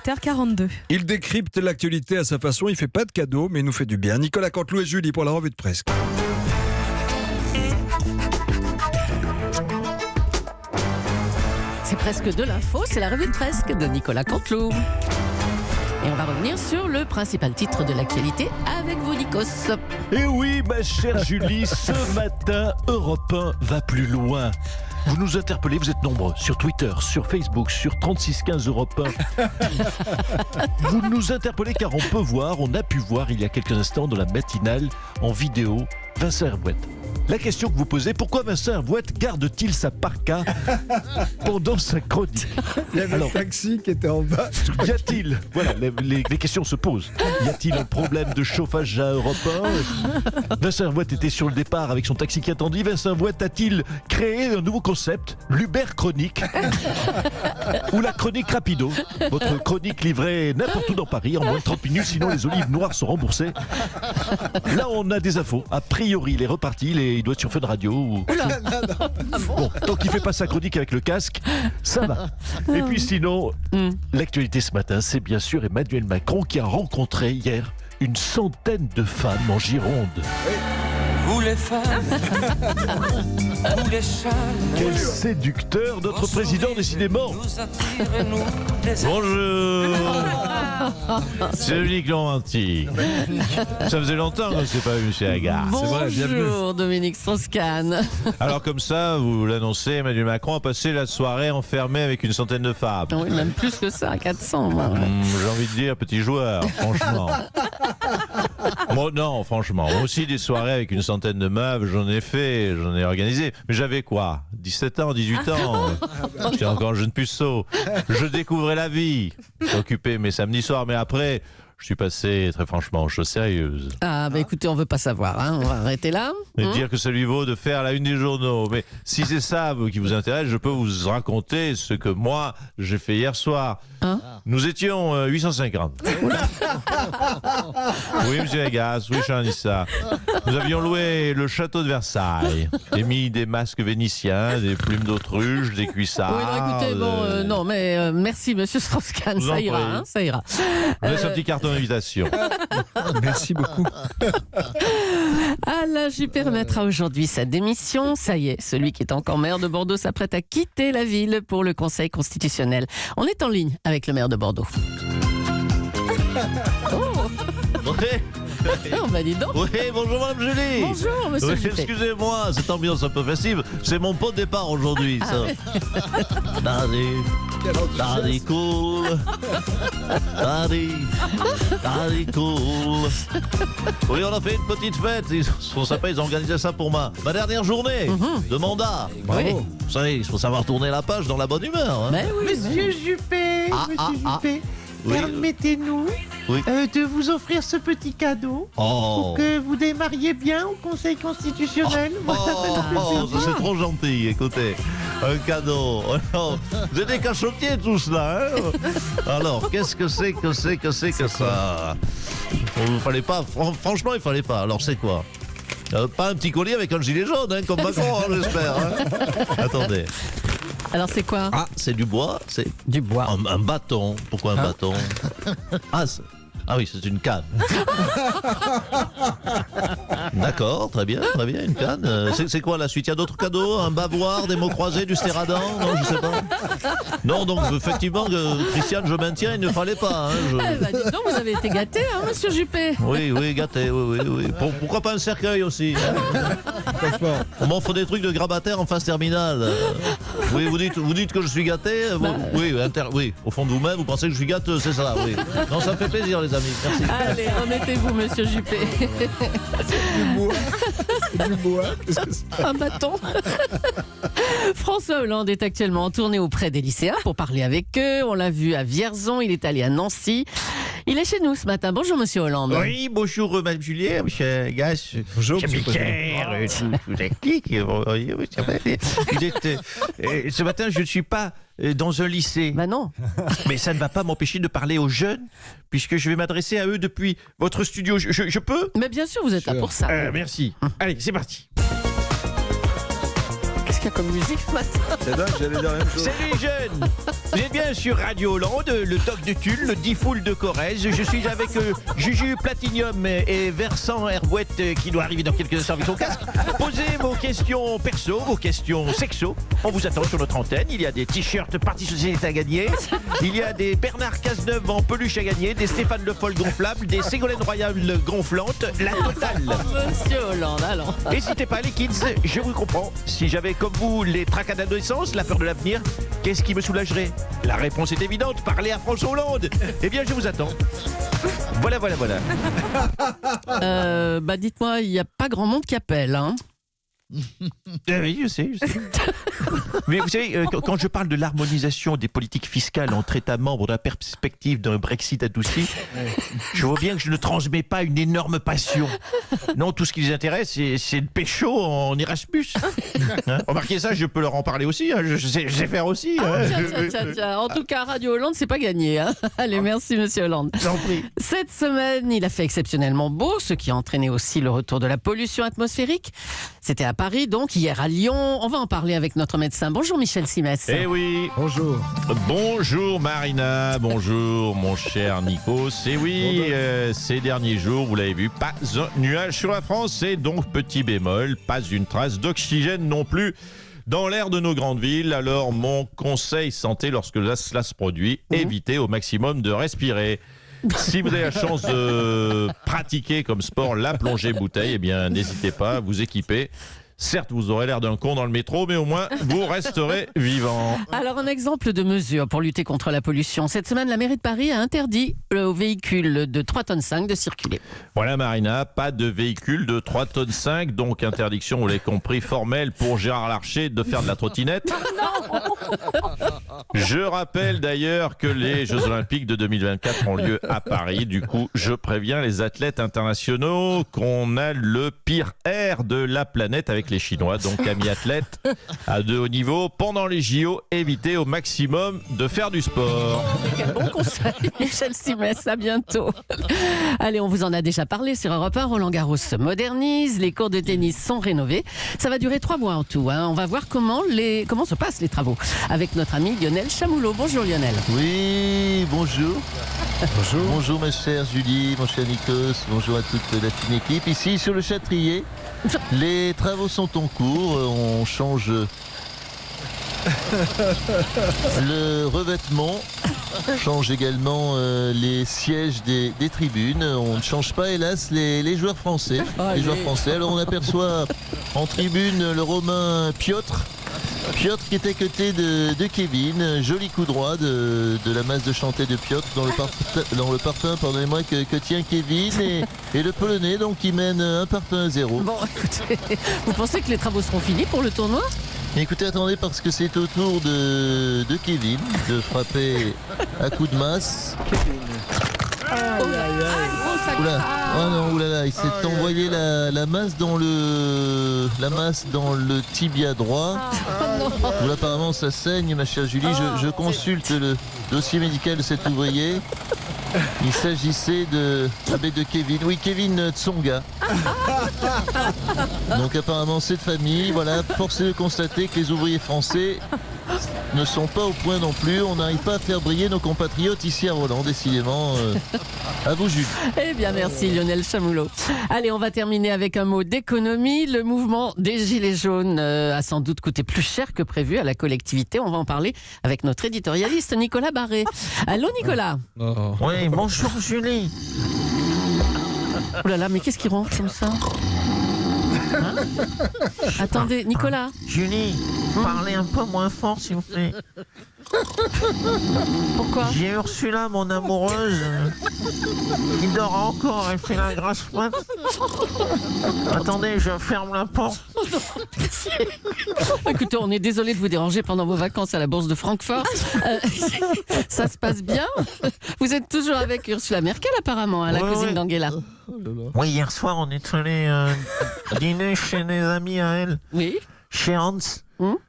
8h42. Il décrypte l'actualité à sa façon, il fait pas de cadeaux, mais il nous fait du bien. Nicolas Canteloup et Julie pour la revue de presse. C'est presque de l'info, c'est la revue de presse de Nicolas Canteloup. Et on va revenir sur le principal titre de l'actualité avec vous, Nikos. Et oui, ma chère Julie, ce matin, Europe 1 va plus loin. Vous nous interpellez, vous êtes nombreux, sur Twitter, sur Facebook, sur 3615 Europe 1. Vous nous interpellez car on a pu voir il y a quelques instants dans la matinale, en vidéo, Vincent Hervouet. La question que vous posez, pourquoi Vincent Hervouet garde-t-il sa parka pendant sa chronique? Il y avait le taxi qui était en bas. Y a-t-il, voilà, les questions se posent. Y a-t-il un problème de chauffage à Europe 1? Vincent Hervouet était sur le départ avec son taxi qui attendit. Vincent Hervouet a-t-il créé un nouveau concept, l'Uber chronique ou la chronique rapido? Votre chronique livrée n'importe où dans Paris en moins de 30 minutes, sinon les olives noires sont remboursées. Là, on a des infos. A priori, il est reparti. Il doit être sur Fun Radio. Ou... Bon, tant qu'il fait pas sa chronique avec le casque, ça va. Et puis sinon, l'actualité ce matin, c'est bien sûr Emmanuel Macron qui a rencontré hier une centaine de femmes en Gironde. Vous les femmes, vous les châles. Quel séducteur, notre président, décidément. Bonjour. C'est Dominique Laurenti. Ça faisait longtemps qu'on ne s'est pas vu chez Agar. Bonjour Dominique Strauss-Kahn. Alors comme ça, vous l'annoncez, Emmanuel Macron a passé la soirée enfermé avec une centaine de femmes. Oui, même plus que ça, 400. J'ai envie de dire petit joueur, franchement. Bon, non, franchement, moi aussi des soirées avec une centaine de meufs, j'en ai organisé. Mais j'avais quoi? 17 ans, 18 ans. J'étais encore un jeune puceau. Je découvrais la vie. J'étais occupé mes samedis soirs, mais après, je suis passé très franchement aux choses sérieuses. Ah, bah écoutez, on veut pas savoir, hein. On va arrêter là. Et dire que ça lui vaut de faire la une des journaux. Mais si c'est ça qui vous intéresse, je peux vous raconter ce que moi, j'ai fait hier soir. Hein? Nous étions 850. Oui, monsieur Agas, oui, Chanissa. Nous avions loué le château de Versailles et mis des masques vénitiens, des plumes d'autruche, des cuissards. Oui, non, écoutez, bon, non, mais merci, monsieur Strauss-Kahn, ça ira, hein, ça ira. Je vous laisse un petit carton d'invitation. Merci beaucoup. Alain Juppé remettra aujourd'hui sa démission. Ça y est, celui qui est encore maire de Bordeaux s'apprête à quitter la ville pour le Conseil constitutionnel. On est en ligne avec le maire de Bordeaux. On va dire donc. Oui, bonjour Madame Julie. Bonjour monsieur Oui, Juppé. excusez-moi, cette ambiance un peu festive, c'est mon pot de départ aujourd'hui. Ça. Daddy cool. Daddy cool. Oui, on a fait une petite fête. Ils sont sympas, ils ont organisé ça pour ma dernière journée de mandat. Oui. Vous savez, il faut savoir tourner la page dans la bonne humeur. Hein. Mais oui, Monsieur Juppé, Oui. permettez-nous Oui. de vous offrir ce petit cadeau Oh. pour que vous démarriez bien au Conseil constitutionnel. Voilà, Ça, c'est trop gentil, écoutez. Un cadeau. Oh non. Vous êtes des cachotiers tous là. Hein. Alors, qu'est-ce que c'est que ça? Il fallait pas, franchement, il fallait pas. Alors, c'est quoi? Pas un petit collier avec un gilet jaune, hein, comme Macron, hein, j'espère. Hein. Attendez. alors c'est quoi? Ah, c'est du bois. C'est Du bois. un bâton. Pourquoi un bâton? Ah oui, c'est une canne. D'accord, très bien, une canne. C'est quoi la suite? Il y a d'autres cadeaux? Un bavoir, des mots croisés, du stéradon? Non, je sais pas. Non, donc effectivement, Christiane, je maintiens, il ne fallait pas. Hein, Eh ben, dis donc, vous avez été gâté, hein, monsieur Juppé. Oui, gâté, oui. Pourquoi pas un cercueil aussi? On m'offre des trucs de grabataire en phase terminale. Oui, vous dites que je suis gâté? Oui, au fond de vous-même, vous pensez que je suis gâteux, c'est ça, oui. Non, ça me fait plaisir, les amis. Merci. Allez, remettez-vous, monsieur Juppé. Du bois. Qu'est-ce que c'est? Un bâton. François Hollande est actuellement en tournée auprès des lycéens pour parler avec eux. On l'a vu à Vierzon, il est allé à Nancy. Il est chez nous ce matin. Bonjour, monsieur Hollande. Oui, bonjour, Madame Julien, monsieur Gas. Bonjour, monsieur monsieur Bicaire, tout la clique. Vous êtes, ce matin, je ne suis pas dans un lycée. Bah non. Mais ça ne va pas m'empêcher de parler aux jeunes, puisque je vais m'adresser à eux depuis votre studio. Je peux? Mais bien sûr, vous êtes là pour ça. Merci. Allez, c'est parti. Qu'est-ce qu'il y a comme musique ce matin? C'est dingue, j'allais dire la même chose. Salut les jeunes. Vous êtes bien sur Radio Hollande, le Toc de Tulle, le Diffoul de Corrèze. Je suis avec Juju Platinium et Versant Herbouette qui doit arriver dans quelques instants avec son casque. Posez vos questions perso, vos questions sexo. On vous attend sur notre antenne. Il y a des t-shirts Parti Socialiste à gagner. Il y a des Bernard Cazeneuve en peluche à gagner, des Stéphane Le Foll gonflables, des Ségolène Royal gonflantes, la totale. Monsieur Hollande, alors. N'hésitez pas les kids, je vous comprends. Si j'avais comme vous les tracas d'adolescence, la peur de l'avenir, qu'est-ce qui me soulagerait? La réponse est évidente, parler à François Hollande. Eh bien, je vous attends. Voilà. Dites-moi, il n'y a pas grand monde qui appelle, hein. Oui, je sais. Mais vous savez, quand je parle de l'harmonisation des politiques fiscales entre États membres dans la perspective d'un Brexit adouci, je vois bien que je ne transmets pas une énorme passion. Non, tout ce qui les intéresse, c'est le pécho en Erasmus. Hein, remarquez ça, je peux leur en parler aussi. Hein, je sais faire aussi. Hein. Tiens. En tout cas, Radio Hollande, c'est pas gagné. Hein. Allez, merci, Monsieur Hollande. J'en prie. Cette semaine, il a fait exceptionnellement beau, ce qui a entraîné aussi le retour de la pollution atmosphérique. C'était à Paris, donc hier à Lyon. On va en parler avec notre médecin. Bonjour Michel Simès. Eh oui. Bonjour. Bonjour Marina, bonjour mon cher Nikos. Et oui, ces derniers jours, vous l'avez vu, pas un nuage sur la France et donc petit bémol, pas une trace d'oxygène non plus dans l'air de nos grandes villes. Alors mon conseil santé lorsque cela se produit, évitez au maximum de respirer. Si vous avez la chance de pratiquer comme sport la plongée bouteille, eh bien n'hésitez pas à vous équiper. Certes, vous aurez l'air d'un con dans le métro, mais au moins, vous resterez vivant. Alors, un exemple de mesure pour lutter contre la pollution. Cette semaine, la mairie de Paris a interdit aux véhicules de 3,5 tonnes de circuler. Voilà, Marina, pas de véhicule de 3,5 tonnes, donc interdiction, vous l'avez compris, formelle pour Gérard Larcher de faire de la trottinette. Je rappelle d'ailleurs que les Jeux Olympiques de 2024 ont lieu à Paris. Du coup, je préviens les athlètes internationaux qu'on a le pire air de la planète avec les Chinois. Donc, amis athlètes à de haut niveau, pendant les JO, évitez au maximum de faire du sport. Quel bon conseil, Michel Simès. À bientôt. Allez, on vous en a déjà parlé sur Europe 1. Roland Garros se modernise, les cours de tennis sont rénovés. Ça va durer 3 mois en tout. Hein. On va voir comment se passent les travaux avec notre ami Lionel Chamoulot. Bonjour Lionel. Oui, bonjour. Bonjour. Bonjour ma chère Julie, mon cher Nikos, bonjour à toute la fine équipe. Ici sur le Châtrier, les travaux sont en cours, on change le revêtement, on change également les sièges des tribunes. On ne change pas hélas les joueurs français. Allez. Les joueurs français. Alors on aperçoit en tribune le Romain Piotr qui est à côté de Kevin, joli coup droit de la masse de chanté de Piotr dans le parpaing, pardonnez-moi, que tient Kevin et le Polonais donc qui mène un parpaing à 0. Bon, écoutez, vous pensez que les travaux seront finis pour le tournoi ? Écoutez, attendez, parce que c'est au tour de Kevin de frapper à coup de masse. Oula, oh non, oulala, il s'est envoyé la masse dans le tibia droit. Oula, apparemment ça saigne, ma chère Julie. Je consulte le dossier médical de cet ouvrier. Il s'agissait de Kevin. Oui, Kevin Tsonga. Donc apparemment c'est de famille. Voilà, force est de constater que les ouvriers français ne sont pas au point non plus. On n'arrive pas à faire briller nos compatriotes ici à Roland, décidément. À vous, Jules. Eh bien, merci Lionel Chamoulot. Allez, on va terminer avec un mot d'économie. Le mouvement des Gilets jaunes a sans doute coûté plus cher que prévu à la collectivité. On va en parler avec notre éditorialiste Nicolas Barré. Allô Nicolas. Oh. Oui, bonjour Julie. Oh là là, mais qu'est-ce qui ronfle comme ça? Hein? Attendez, Nicolas. Julie, parlez un peu moins fort s'il vous plaît. Pourquoi? J'ai Ursula, mon amoureuse, qui dort encore, elle fait la grasse mat. Attendez, je ferme la porte. Écoutez, on est désolé de vous déranger pendant vos vacances à la Bourse de Francfort. Ça se passe bien? Vous êtes toujours avec Ursula Merkel apparemment, à la cousine d'Angela. Oui, hier soir, on est allé dîner chez des amis à elle, Oui. chez Hans.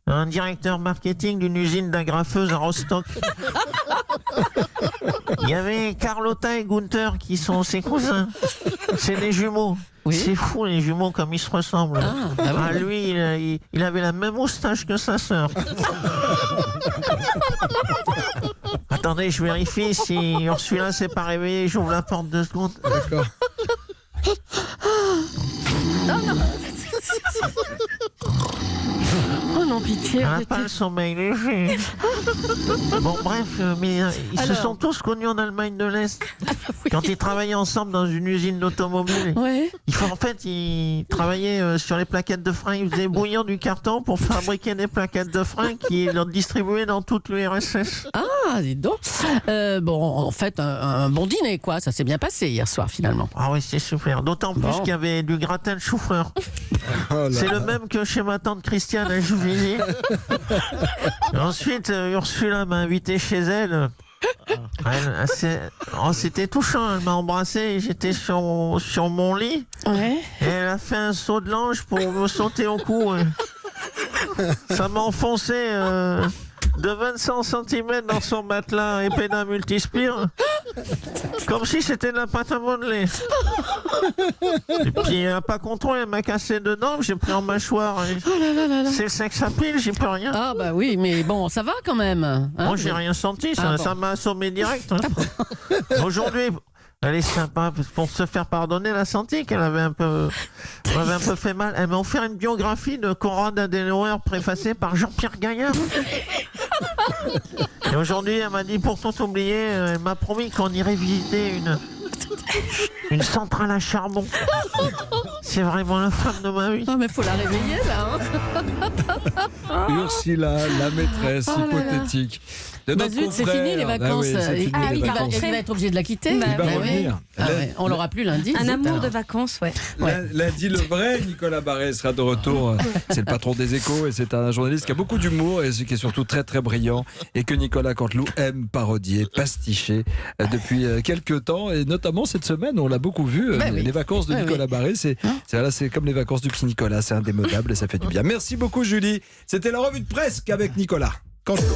Un directeur marketing d'une usine d'agrafeuses à Rostock. Il y avait Carlotta et Gunther qui sont ses cousins. C'est des jumeaux. Oui. C'est fou les jumeaux comme ils se ressemblent. Ah, lui, il avait la même moustache que sa sœur. Attendez, je vérifie si Ursula s'est pas réveillée. J'ouvre la porte 2 secondes. D'accord. Oh non, pitié. Elle n'a pas le sommeil léger. Bon, bref, mais ils se Alors. sont tous connus en Allemagne de l'Est. Quand ils travaillaient ensemble dans une usine d'automobile. Ouais. Ils travaillaient sur les plaquettes de frein. Ils faisaient bouillir du carton pour fabriquer des plaquettes de frein qui leur distribuaient dans toute l'URSS. Ah, dis donc. Bon, en fait, un bon dîner, quoi. Ça s'est bien passé hier soir, finalement. Ah oui, c'est super. D'autant plus Bon. qu'il y avait du gratin de chou-fleur. Oh là C'est là. le même que chez ma tante Christiane à Juvisy. Ensuite, Ursula m'a invité chez elle. C'était touchant. Elle m'a embrassé et j'étais sur mon lit. Ouais. Et elle a fait un saut de l'ange pour me sauter au cou. Ça m'a enfoncé de 25 cm dans son matelas épais d'un multispire. Comme si c'était de la pâte à modeler. Et puis elle n'a pas contrôlé, elle m'a cassé dedans, j'ai pris en mâchoire. C'est le sexe à pile, j'y peux rien. Ah, bah oui, mais bon, ça va quand même. Hein. Moi j'ai rien senti, Ah, bon. ça m'a assommé direct. Aujourd'hui, elle est sympa, pour se faire pardonner, elle a senti qu'elle avait un peu fait mal. Elle m'a offert une biographie de Konrad Adenauer préfacée par Jean-Pierre Gaillard. Et aujourd'hui, elle m'a dit, pour tout oublier, elle m'a promis qu'on irait visiter une centrale à charbon. C'est vraiment la femme de ma vie. Ah, mais faut la réveiller, là. Hein. Ursula, la maîtresse Oh là là. hypothétique. De Bah notre zut, c'est confrère. fini les Ah vacances. oui, c'est fini, les il va vacances. être obligé de la quitter. Il va Bah oui. revenir. Ah ouais, on l'aura plus lundi. Un zut, amour alors. de vacances, ouais. Lundi, le vrai Nicolas Barré sera de retour. C'est le patron des Échos et c'est un journaliste qui a beaucoup d'humour et qui est surtout très très brillant et que Nicolas Canteloup aime parodier, pasticher depuis quelques temps et notamment cette semaine, on l'a beaucoup vu. Ben oui. Les vacances de Ben Nicolas oui. Barré, c'est comme les vacances du petit Nicolas, c'est indémodable et ça fait du bien. Merci beaucoup Julie. C'était la revue de presse avec Nicolas Canteloup.